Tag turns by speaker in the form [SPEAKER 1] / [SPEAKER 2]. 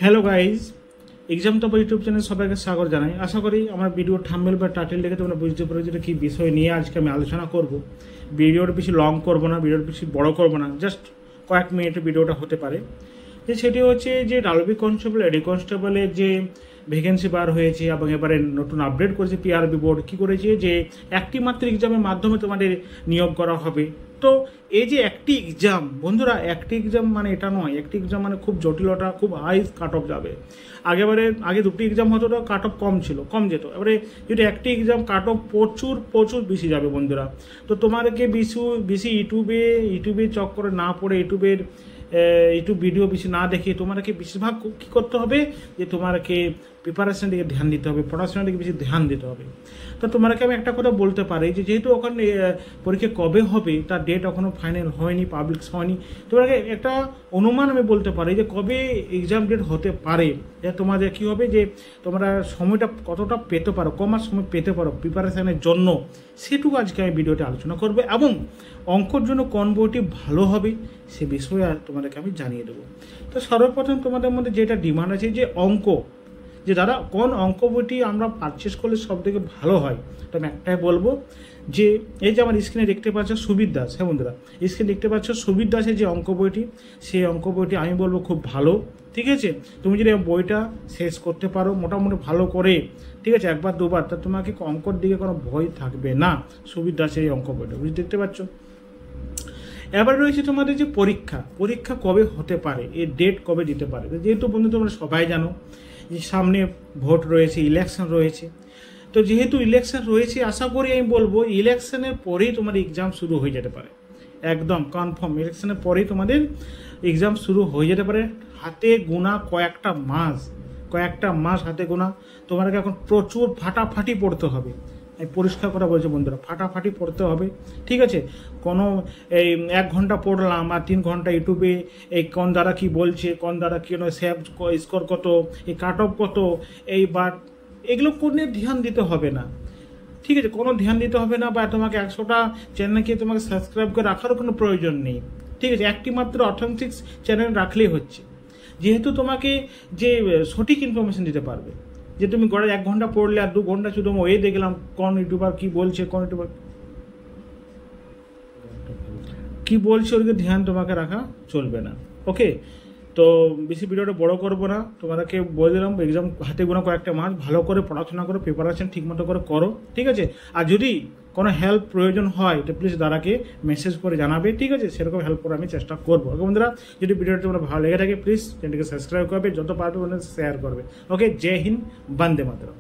[SPEAKER 1] Hello guys, exam topper YouTube channel সবাইকে স্বাগত জানাই। আশা করি আমার ভিডিও থাম্বনেল বা টাইটেল দেখে তোমরা বুঝতে পারো যেটা কী বিষয় নিয়ে আজকে আমি আলোচনা করব। ভিডিওটা বেশি লং করবো না, ভিডিওটা বেশি বড় করবো না, জাস্ট কয়েক মিনিটের ভিডিওটা হতে পারে। যে সেটি হচ্ছে যে ডাব্লিউবি কনস্টেবল, এডি কনস্টেবলের যে ভ্যাকেন্সি বার হয়েছে এবং এবারে নতুন আপডেট করেছে পিআরবি বোর্ড। কী করেছে যে একটি মাত্র এক্সামের মাধ্যমে তোমাদের নিয়োগ করা হবে। তো এই যে একটি এক্সাম, বন্ধুরা একটি এক্সাম মানে এটা নয়, একটি এক্সাম মানে খুব জটিলতা, খুব হাই কাট অফ যাবে। আগে দুটি এক্সাম হতো তো কাট অফ কম যেত। এবারে যদি একটি এক্সাম কাট অফ প্রচুর বেশি যাবে বন্ধুরা। তো তোমাদেরকে বেশি ইউটিউবে চক্করে না পড়ে ইউটিউব ভিডিও বেশি না দেখে তোমাদেরকে বেশিরভাগ কী করতে হবে যে তোমাদেরকে প্রিপারেশন দিকে ধ্যান দিতে হবে, পড়াশোনার দিকে বেশি ধ্যান দিতে হবে। তো তোমাকে আমি একটা কথা বলতে পারি যে যেহেতু ওখানে পরীক্ষা কবে হবে তার ডেট এখনও ফাইনাল হয়নি, পাবলিশ হয়নি। তোমাকে একটা অনুমান আমি বলতে পারি যে কবে এক্সাম ডেট হতে পারে, যে তোমাদের কী হবে যে তোমরা সময়টা কতটা পেতে পারো, কমাস সময় পেতে পারো প্রিপারেশানের জন্য, সেটুকু আজকে আমি ভিডিওতে আলোচনা করবো। এবং অঙ্কর জন্য কোন বইটি ভালো হবে সে বিষয়ে তোমাদেরকে আমি জানিয়ে দেবো। তো সর্বপ্রথম তোমাদের মধ্যে যেটা ডিমান্ড আছে যে অঙ্ক, যে দাদা কোন অঙ্ক বইটি আমরা পারচেস করলে সব থেকে ভালো হয়, তো আমি একটাই বলবো যে এই যে আমার স্ক্রিনে দেখতে পাচ্ছ সুবীর দাস। হ্যাঁ বন্ধুরা, স্ক্রিনে দেখতে পাচ্ছ সুবীর দাসের যে অঙ্ক বইটি, সেই অঙ্ক বইটি আমি বলবো খুব ভালো। ঠিক আছে, তুমি যদি বইটা শেষ করতে পারো মোটামুটি ভালো করে, ঠিক আছে, একবার দুবার, তা তোমাকে অঙ্কর দিকে কোনো ভয় থাকবে না। সুবীর দাসের এই অঙ্ক বইটা বুঝতে দেখতে পাচ্ছ। এবার রয়েছে তোমাদের যে পরীক্ষা কবে হতে পারে, এর ডেট কবে দিতে পারে। যেহেতু বন্ধু তোমরা সবাই জানো যে সামনে ভোট রয়েছে, ইলেকশন রয়েছে। তো যেহেতু ইলেকশন রয়েছে, আশা করি আমি বলবো ইলেকশনের পরেই তোমার এক্সাম শুরু হয়ে যেতে পারে, একদম কনফার্ম ইলেকশনের পরেই তোমাদের এক্সাম শুরু হয়ে যেতে পারে। হাতে গোনা কয়েকটা মাস হাতে গোনা, তোমাদেরকে এখন প্রচুর ফাটাফাটি পড়তে হবে। আমি পরিষ্কার কথা বলছি বন্ধুরা, ফাটাফাটি পড়তে হবে। ঠিক আছে, কোনো এই 1 ঘন্টা পড়লাম আর 3 ঘন্টা ইউটিউবে এই কোন দ্বারা কি বলছে, কোন দ্বারা কি সেভ স্কোর কত, এই কাট অফ কত, এই বাট, এগুলো কোনো ধ্যান দিতে হবে না। ঠিক আছে, কোনো ধ্যান দিতে হবে না, বা তোমাকে 100টা চ্যানেলকে তোমাকে সাবস্ক্রাইব করে রাখারও কোনো প্রয়োজন নেই। ঠিক আছে, একটি মাত্র অথেন্টিক চ্যানেল রাখলেই হচ্ছে। যেহেতু তোমাকে যে সঠিক ইনফরমেশন দিতে পারবে, যে তুমি গড়ে 1 ঘন্টা পড়লে আর 2 ঘন্টা শুধু ওই দেখলাম কোন ইউটিউবার কি বলছে, কি বলছে ওদিকে ধ্যান তোমাকে রাখা চলবে না। ওকে, তো বেশি ভিডিওটা বড় করবো না, তোমাদেরকে বলে দিলাম এক্সাম হাতে গোনা কয়েকটা মাস, ভালো করে পড়াশোনা করো, প্রিপারেশন ঠিকমতো করে করো। ঠিক আছে, আর যদি কোনো হেল্প প্রয়োজন হয় তো প্লিজ দাদাকে মেসেজ করে জানাবে। ঠিক আছে, সেরকম হেল্প করে আমি চেষ্টা করবো। ওকে বন্ধুরা, যদি ভিডিওটা তোমরা ভালো লেগে থাকে প্লিজ চ্যানেলটিকে সাবস্ক্রাইব করবে, যত পারবে শেয়ার করবে। ওকে, জয় হিন্দ, বন্দে মাতরম।